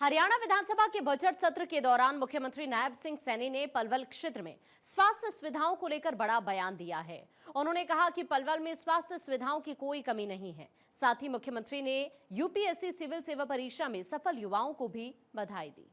हरियाणा विधानसभा के बजट सत्र के दौरान मुख्यमंत्री नायब सिंह सैनी ने पलवल क्षेत्र में स्वास्थ्य सुविधाओं को लेकर बड़ा बयान दिया है। उन्होंने कहा कि पलवल में स्वास्थ्य सुविधाओं की कोई कमी नहीं है। साथ ही मुख्यमंत्री ने यूपीएससी सिविल सेवा परीक्षा में सफल युवाओं को भी बधाई दी।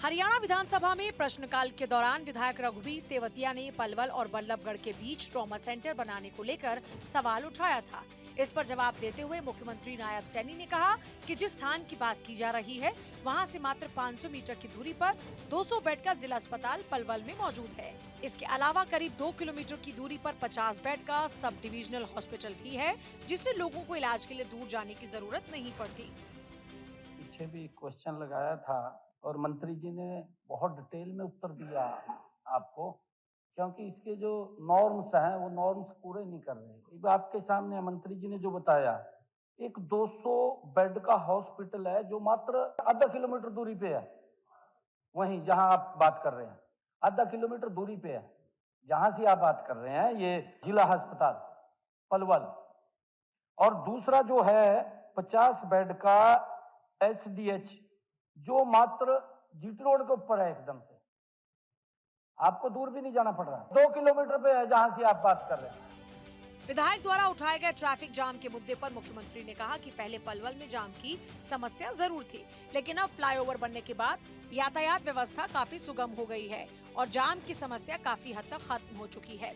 हरियाणा विधानसभा में प्रश्नकाल के दौरान विधायक रघुवीर तेवतिया ने पलवल और बल्लभगढ़ के बीच ट्रॉमा सेंटर बनाने को लेकर सवाल उठाया था। इस पर जवाब देते हुए मुख्यमंत्री नायब सैनी ने कहा कि जिस स्थान की बात की जा रही है वहां से मात्र 500 मीटर की दूरी पर 200 बेड का जिला अस्पताल पलवल में मौजूद है। इसके अलावा करीब 2 किलोमीटर की दूरी पर 50 बेड का सब डिविजनल हॉस्पिटल भी है, जिससे लोगों को इलाज के लिए दूर जाने की जरूरत नहीं पड़ती। पीछे भी क्वेश्चन लगाया था और मंत्री जी ने बहुत डिटेल में उत्तर दिया आपको, क्योंकि इसके जो नॉर्म्स हैं वो नॉर्म्स पूरे नहीं कर रहे। अब आपके सामने मंत्री जी ने जो बताया, एक 200 बेड का हॉस्पिटल है जो मात्र आधा किलोमीटर दूरी पे है। वहीं जहां आप बात कर रहे हैं आधा किलोमीटर दूरी पे है, जहां से आप बात कर रहे हैं ये जिला अस्पताल पलवल। और दूसरा जो है 50 बेड का एसडीएच जो मात्र जीटी रोड के ऊपर है, एकदम से आपको दूर भी नहीं जाना पड़ रहा, 2 किलोमीटर पे है जहां से आप बात कर रहे हैं। विधायक द्वारा उठाए गए ट्रैफिक जाम के मुद्दे पर मुख्यमंत्री ने कहा कि पहले पलवल में जाम की समस्या जरूर थी, लेकिन अब फ्लाईओवर बनने के बाद यातायात व्यवस्था काफी सुगम हो गई है और जाम की समस्या काफी हद तक खत्म हो चुकी है।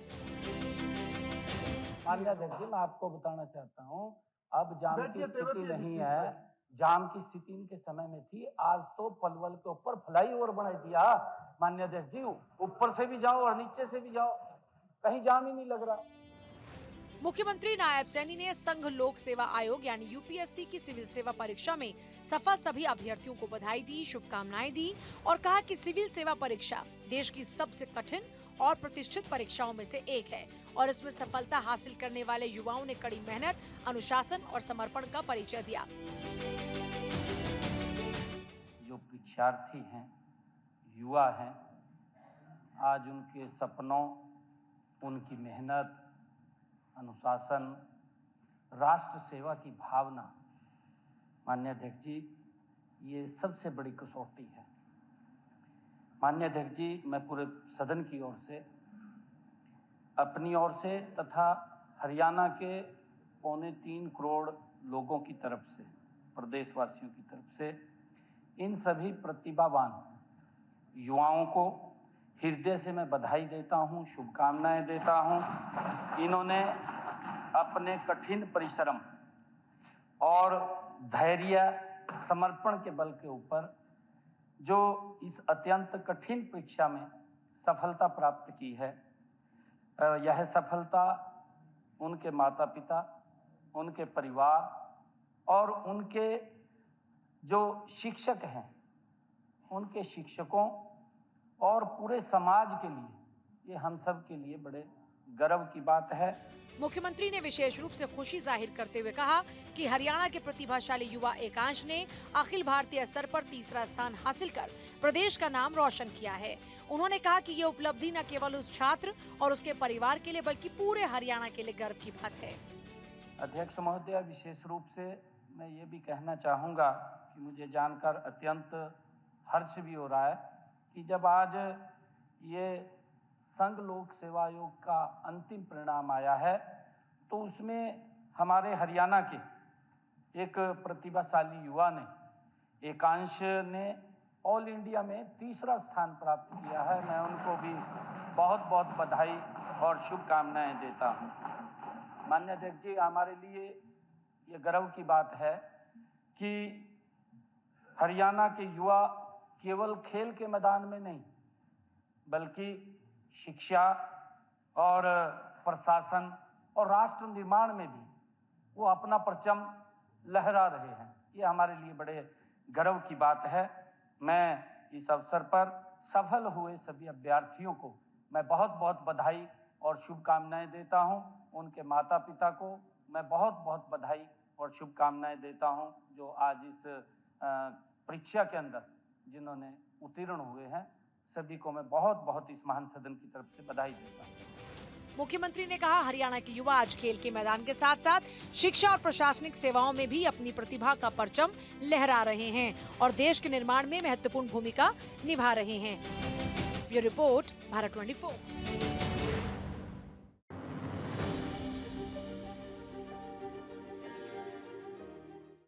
माननीय अध्यक्ष जी, मैं आपको बताना चाहता हूँ, अब जाम की स्थिति नहीं है। जाम की स्थिति इनके समय में थी, आज तो पलवल के ऊपर फ्लाईओवर बना दिया। माननीय अध्यक्ष जी, ऊपर से भी जाओ और नीचे से भी जाओ, कहीं जाम ही नहीं लग रहा। मुख्यमंत्री नायब सैनी ने संघ लोक सेवा आयोग यानी यूपीएससी की सिविल सेवा परीक्षा में सफल सभी अभ्यर्थियों को बधाई दी, शुभकामनाएं दी और कहा कि सिविल सेवा परीक्षा देश की सबसे कठिन और प्रतिष्ठित परीक्षाओं में से एक है और इसमें सफलता हासिल करने वाले युवाओं ने कड़ी मेहनत, अनुशासन और समर्पण का परिचय दिया। जो परीक्षार्थी हैं, युवा हैं, आज उनके सपनों, उनकी मेहनत, अनुशासन, राष्ट्र सेवा की भावना, माननीय अध्यक्ष जी, ये सबसे बड़ी कसौटी है। माननीय अध्यक्ष जी, मैं पूरे सदन की ओर से, अपनी ओर से तथा हरियाणा के 3.25 करोड़ लोगों की तरफ से, प्रदेशवासियों की तरफ से इन सभी प्रतिभावान युवाओं को हृदय से मैं बधाई देता हूं, शुभकामनाएं देता हूं। इन्होंने अपने कठिन परिश्रम और धैर्य, समर्पण के बल के ऊपर जो इस अत्यंत कठिन परीक्षा में सफलता प्राप्त की है, यह सफलता उनके माता पिता, उनके परिवार और उनके जो शिक्षक हैं, उनके शिक्षकों और पूरे समाज के लिए, ये हम सब के लिए बड़े गर्व की बात है। मुख्यमंत्री ने विशेष रूप से खुशी जाहिर करते हुए कहा कि हरियाणा के प्रतिभाशाली युवा एकांश ने अखिल भारतीय स्तर पर तीसरा स्थान हासिल कर प्रदेश का नाम रोशन किया है। उन्होंने कहा कि ये उपलब्धि न केवल उस छात्र और उसके परिवार के लिए बल्कि पूरे हरियाणा के लिए गर्व की बात है। अध्यक्ष महोदय, विशेष रूप से मैं ये भी कहना चाहूँगा कि मुझे जानकर अत्यंत हर्ष भी हो रहा है कि जब आज ये संघ लोक सेवा आयोग का अंतिम परिणाम आया है तो उसमें हमारे हरियाणा के एक प्रतिभाशाली युवा ने, एकांश ने ऑल इंडिया में तीसरा स्थान प्राप्त किया है। मैं उनको भी बहुत बहुत बधाई और शुभकामनाएं देता हूं। माननीय अध्यक्ष जी, हमारे लिए ये गर्व की बात है कि हरियाणा के युवा केवल खेल के मैदान में नहीं बल्कि शिक्षा और प्रशासन और राष्ट्र निर्माण में भी वो अपना परचम लहरा रहे हैं। ये हमारे लिए बड़े गर्व की बात है। मैं इस अवसर पर सफल हुए सभी अभ्यर्थियों को मैं बहुत बहुत बधाई और शुभकामनाएं देता हूं। उनके माता पिता को मैं बहुत बहुत बधाई और शुभकामनाएं देता हूं जो आज इस परीक्षा के अंदर जिन्होंने उत्तीर्ण हुए हैं। सभी को मैं बहुत बहुत इस महान सदन की तरफ से बधाई देता हूँ। मुख्यमंत्री ने कहा, हरियाणा के युवा आज खेल के मैदान के साथ साथ शिक्षा और प्रशासनिक सेवाओं में भी अपनी प्रतिभा का परचम लहरा रहे हैं और देश के निर्माण में महत्वपूर्ण भूमिका निभा रहे हैं। ये रिपोर्ट भारत 24।